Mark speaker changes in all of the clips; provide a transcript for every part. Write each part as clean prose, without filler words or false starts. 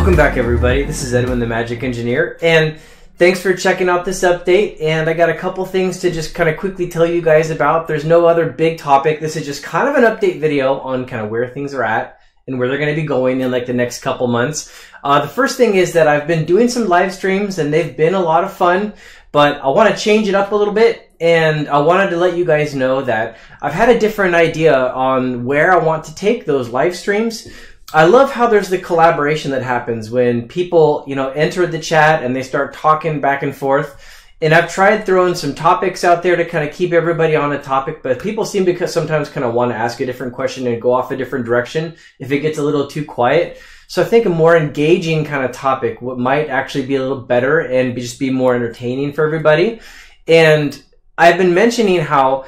Speaker 1: Welcome back, everybody. This is Edwin the Magic Engineer, and thanks for checking out this update. And I got a couple things to just kind of quickly tell you guys about. There's no other big topic. This is just kind of an update video on kind of where things are at and where they're going to be going in like the next couple months. The first thing is that I've been doing some live streams and they've been a lot of fun, but I want to change it up a little bit. And I wanted to let you guys know that I've had a different idea on where I want to take those live streams. I love how there's the collaboration that happens when people, enter the chat and they start talking back and forth. And I've tried throwing some topics out there to kind of keep everybody on a topic, but people seem to sometimes kind of want to ask a different question and go off a different direction if it gets a little too quiet. So I think a more engaging kind of topic might actually be a little better and just be more entertaining for everybody. And I've been mentioning how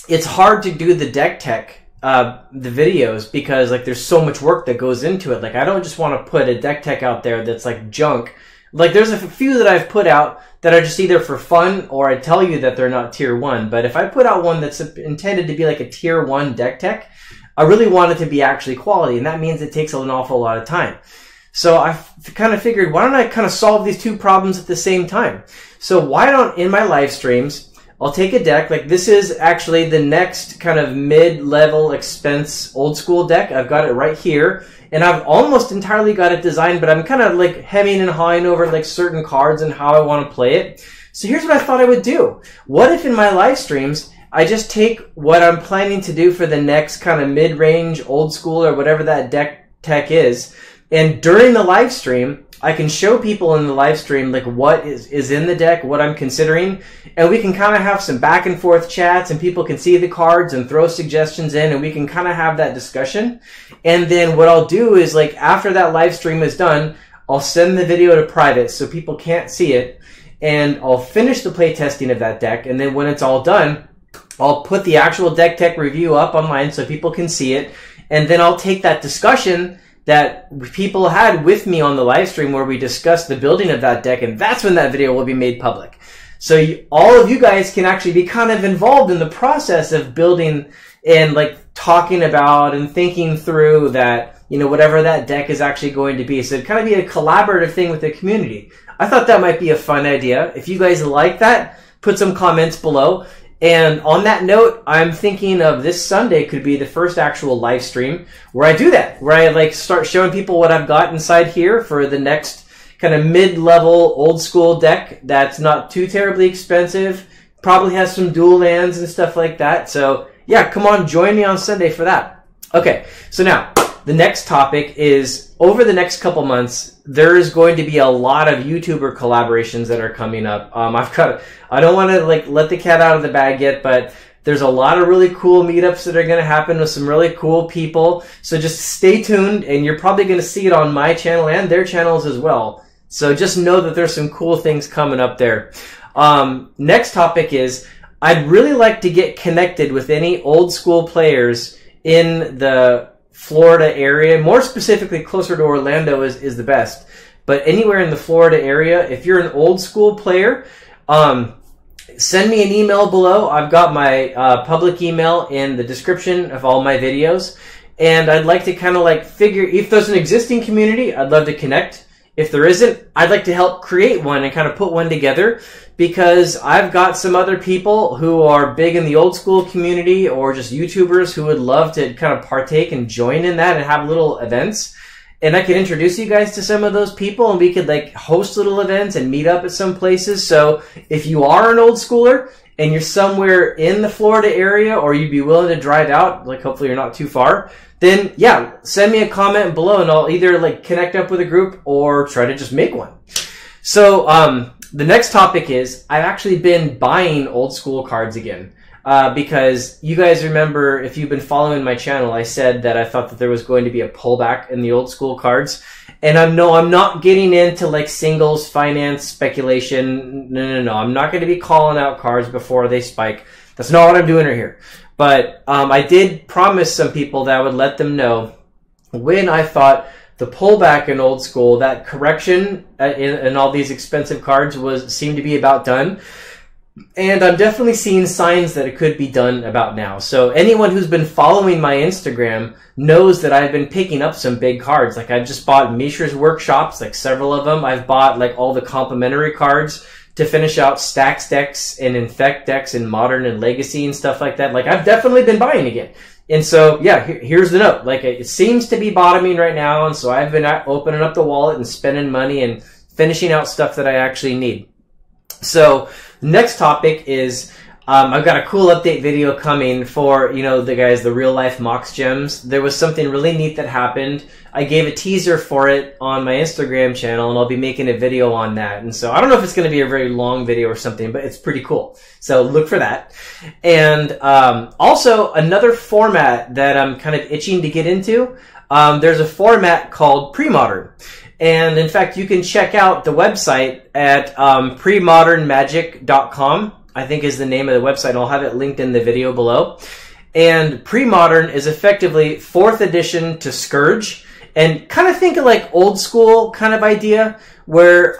Speaker 1: it's hard to do the deck tech, the videos, because like there's so much work that goes into it. Like I don't just want to put a deck tech out there that's like junk. Like there's a few that I've put out that are just either for fun or I tell you that they're not tier 1. But if I put out one that's intended to be like a tier 1 deck tech, I really want it to be actually quality, and that means it takes an awful lot of time. So I kind of figured, why don't I kind of solve these two problems at the same time? So why don't, in my live streams, I'll take a deck, like this is actually the next kind of mid-level expense old school deck. I've got it right here, and I've almost entirely got it designed, but I'm kind of like hemming and hawing over like certain cards and how I want to play it. So here's what I thought I would do. What if in my live streams, I just take what I'm planning to do for the next kind of mid-range old school or whatever that deck tech is, and during the live stream, I can show people in the live stream like what is in the deck, what I'm considering, and we can kind of have some back and forth chats and people can see the cards and throw suggestions in and we can kind of have that discussion. And then what I'll do is like after that live stream is done, I'll send the video to private so people can't see it, and I'll finish the play testing of that deck, and then when it's all done, I'll put the actual deck tech review up online so people can see it, and then I'll take that discussion that people had with me on the live stream where we discussed the building of that deck, and that's when that video will be made public. So all of you guys can actually be kind of involved in the process of building and like talking about and thinking through that, whatever that deck is actually going to be. So it'd kind of be a collaborative thing with the community. I thought that might be a fun idea. If you guys like that, put some comments below. And on that note, I'm thinking of this Sunday could be the first actual live stream where I do that, where I like start showing people what I've got inside here for the next kind of mid-level old school deck that's not too terribly expensive, probably has some dual lands and stuff like that. So yeah, come on, join me on Sunday for that. Okay, so now the next topic is over the next couple months, there is going to be a lot of YouTuber collaborations that are coming up. I don't want to like let the cat out of the bag yet, but there's a lot of really cool meetups that are going to happen with some really cool people. So just stay tuned, and you're probably going to see it on my channel and their channels as well. So just know that there's some cool things coming up there. Next topic is I'd really like to get connected with any old school players in the Florida area. More specifically, closer to Orlando is the best. But anywhere in the Florida area, if you're an old school player, send me an email below. I've got my public email in the description of all my videos. And I'd like to kind of like figure, if there's an existing community, I'd love to connect. If there isn't, I'd like to help create one and kind of put one together, because I've got some other people who are big in the old school community or just YouTubers who would love to kind of partake and join in that and have little events. And I could introduce you guys to some of those people, and we could like host little events and meet up at some places. So if you are an old schooler and you're somewhere in the Florida area, or you'd be willing to drive out, like hopefully you're not too far, then yeah, send me a comment below and I'll either like connect up with a group or try to just make one. So the next topic is I've actually been buying old school cards again. Because you guys remember, if you've been following my channel, I said that I thought that there was going to be a pullback in the old school cards. And I'm not getting into like singles, finance, speculation. No. I'm not going to be calling out cards before they spike. That's not what I'm doing right here. But I did promise some people that I would let them know when I thought the pullback in old school, that correction in all these expensive cards seemed to be about done. And I'm definitely seeing signs that it could be done about now. So anyone who's been following my Instagram knows that I've been picking up some big cards. Like I've just bought Mishra's Workshops, like several of them. I've bought like all the complimentary cards to finish out Stacks decks and Infect decks and Modern and Legacy and stuff like that. Like I've definitely been buying again. And so, yeah, here's the note. Like it seems to be bottoming right now. And so I've been opening up the wallet and spending money and finishing out stuff that I actually need. So next topic is I've got a cool update video coming for, you know, the real life Mox gems. There was something really neat that happened. I gave a teaser for it on my Instagram channel, and I'll be making a video on that. And so I don't know if it's going to be a very long video or something, but it's pretty cool. So look for that. And also another format that I'm kind of itching to get into. There's a format called Pre-Modern. And in fact, you can check out the website at premodernmagic.com, I think is the name of the website. I'll have it linked in the video below. And Pre-Modern is effectively 4th edition to Scourge. And kind of think of like old school kind of idea where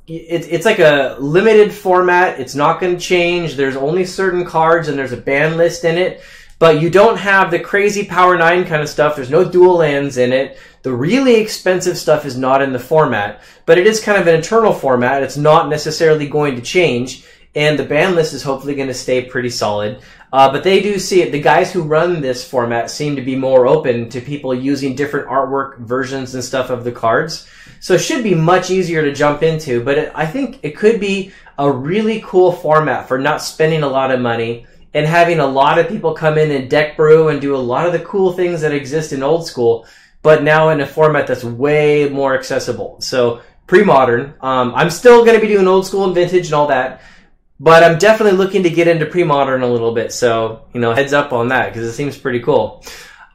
Speaker 1: it's like a limited format. It's not going to change. There's only certain cards and there's a ban list in it. But you don't have the crazy Power 9 kind of stuff. There's no dual lands in it. The really expensive stuff is not in the format, but it is kind of an eternal format. It's not necessarily going to change, and the ban list is hopefully going to stay pretty solid. But they do see it. The guys who run this format seem to be more open to people using different artwork versions and stuff of the cards. So it should be much easier to jump into, but I think it could be a really cool format for not spending a lot of money and having a lot of people come in and deck brew and do a lot of the cool things that exist in old school, but now in a format that's way more accessible. So Pre-Modern, I'm still going to be doing old school and vintage and all that, but I'm definitely looking to get into Pre-Modern a little bit. So, you know, heads up on that because it seems pretty cool.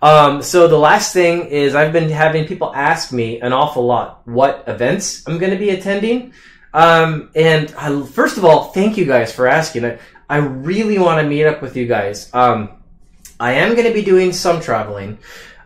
Speaker 1: So the last thing is I've been having people ask me an awful lot what events I'm going to be attending. First of all, thank you guys for asking. I really want to meet up with you guys. I am going to be doing some traveling.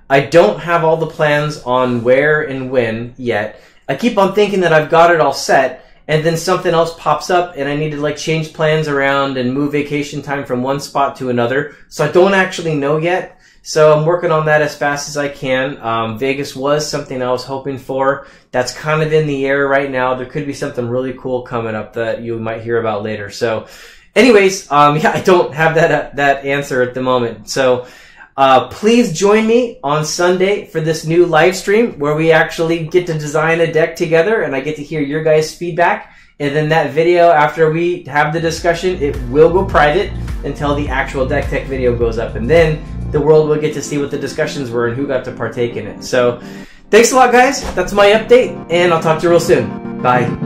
Speaker 1: I don't have all the plans on where and when yet. I keep on thinking that I've got it all set, and then something else pops up, and I need to like change plans around and move vacation time from one spot to another. So I don't actually know yet. So I'm working on that as fast as I can. Vegas was something I was hoping for. That's kind of in the air right now. There could be something really cool coming up that you might hear about later. So anyways, yeah, I don't have that answer at the moment. So please join me on Sunday for this new live stream where we actually get to design a deck together and I get to hear your guys' feedback. And then that video, after we have the discussion, it will go private until the actual deck tech video goes up. And then the world will get to see what the discussions were and who got to partake in it. So thanks a lot, guys. That's my update, and I'll talk to you real soon. Bye.